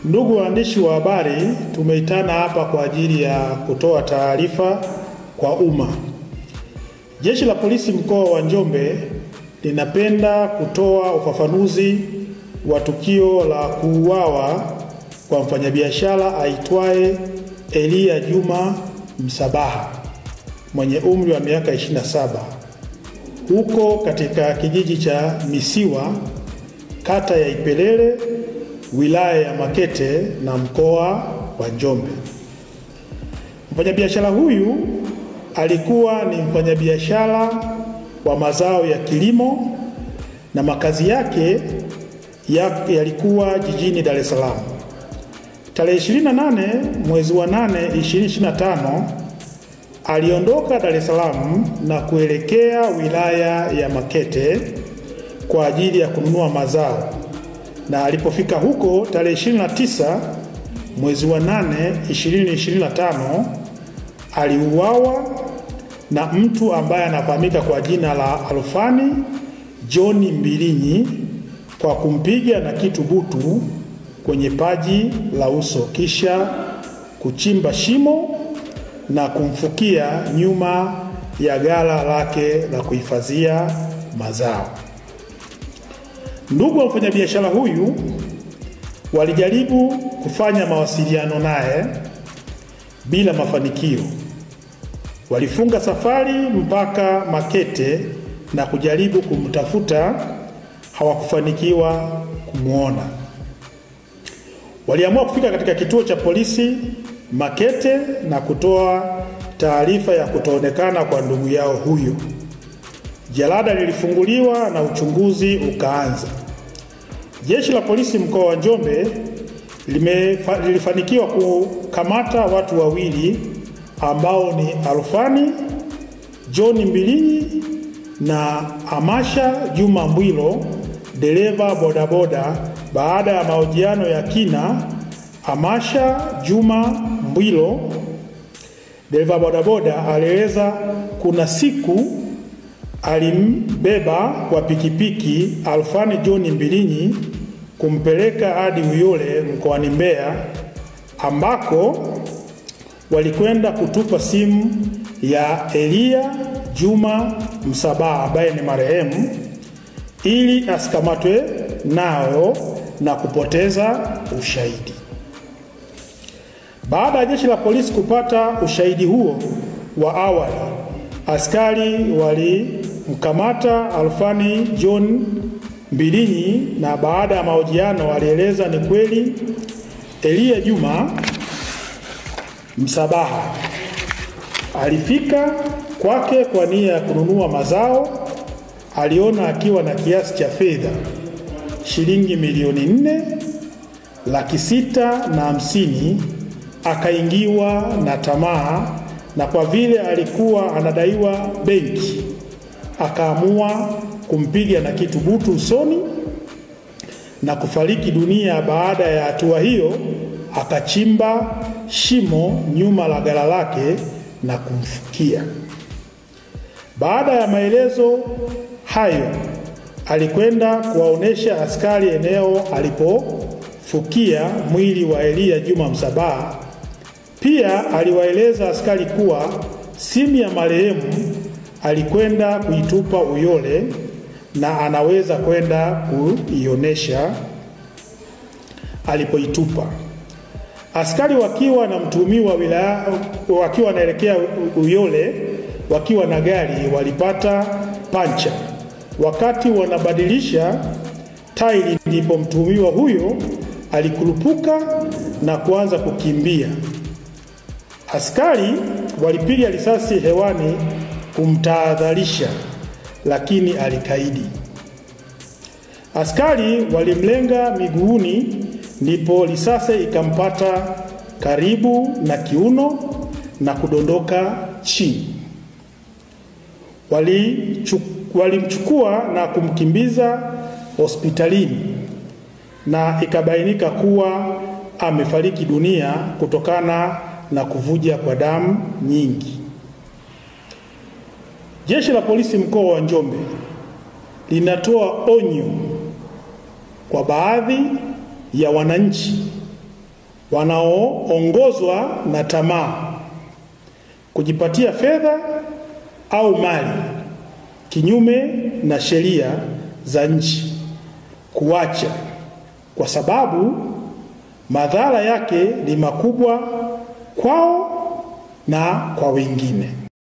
Ndugu waandishi wa habari, tumeitana hapa kwa ajili ya kutoa taarifa kwa umma. Jeshi la Polisi mkoa wa Njombe linapenda kutoa ufafanuzi wa tukio la kuuawa kwa mfanyabiashara aitwaye Elia Juma Msabaha mwenye umri wa miaka 27 huko katika kijiji cha Misiwa, kata ya Ipelele, wilaya ya Makete na mkoa wa Njombe. Mfanyabiashara huyu alikuwa ni mfanyabiashara wa mazao ya kilimo na makazi yake yalikuwa jijini Dar es Salaam. Tarehe 28 mwezi wa 8 2025 aliondoka Dar es Salaam na kuelekea wilaya ya Makete kwa ajili ya kununua mazao, na alipofika huko tarehe 29 mwezi wa 8 2025 aliuawa na mtu ambaye anafahamika kwa jina la Alfani John Mbilinyi kwa kumpiga na kitu butu kwenye paji la uso, kisha kuchimba shimo na kumfukia nyuma ya ghala lake la kuhifadhia mazao. Ndugu wa mfanyabiashara huyu walijaribu kufanya mawasiliano naye bila mafanikio. Walifunga safari mpaka Makete na kujaribu kumtafuta, hawakufanikiwa kumuona. Waliamua kufika katika kituo cha polisi Makete na kutoa taarifa ya kutoonekana kwa ndugu yao huyo. Jalada lilifunguliwa na uchunguzi ukaanza. Jeshi la Polisi mkoa wa Njombe lilifanikiwa kukamata watu wawili ambao ni Alfani John Mbilinyi na Amasha Juma Mbwilo, dereva bodaboda. Baada ya mahojiano ya kina, Amasha Juma Mbwilo, dereva bodaboda, alieleza kuna siku alimbeba kwa pikipiki Alfani John Mbilinyi kumpeleka hadi Uyole mkoani Mbeya, ambako walikwenda kutupa simu ya Elia Juma Msabaha ambaye ni marehemu ili asikamatwe nayo na kupoteza ushahidi. Baada ya jeshi la polisi kupata ushahidi huo wa awali, askari walimkamata Alfani John Mbilinyi, na baada ya mahojiano walieleza ni kweli Elia Juma Msabaha alifika kwake kwa nia ya kununua mazao. Aliona akiwa na kiasi cha fedha shilingi milioni 4,650,000, akaingiwa na tamaa, na kwa vile alikuwa anadaiwa benki akaamua kumpiga na kitu butu usoni na kufariki dunia. Baada ya hatua hiyo akachimba shimo nyuma la ghala lake na kumfukia. Baada ya maelezo hayo alikwenda kuwaonesha askari eneo alipofukia mwili wa Elia Juma Msabaha. Pia aliwaeleza askari kuwa simu ya marehemu alikwenda kuitupa Uyole na anaweza kwenda kuionesha alipoitupa. Askari wakiwa na mtuhumiwa wakiwa wanaelekea Uyole wakiwa na gari walipata pancha. Wakati wanabadilisha tairi ndipo mtuhumiwa huyo alikurupuka na kuanza kukimbia. Askari walipiga risasi hewani kumtahadharisha, lakini alikaidi. Askari walimlenga miguuni, ndipo risasi ikampata karibu na kiuno na kudondoka chini. Walimchukua na kumkimbiza hospitalini na ikabainika kuwa amefariki dunia kutokana na kuvuja kwa damu nyingi. Jeshi la Polisi mkoa wa Njombe linatoa onyo kwa baadhi ya wananchi wanaoongozwa na tamaa, kujipatia fedha au mali kinyume na sheria za nchi kuacha, kwa sababu madhara yake ni makubwa kwao na kwa wengine.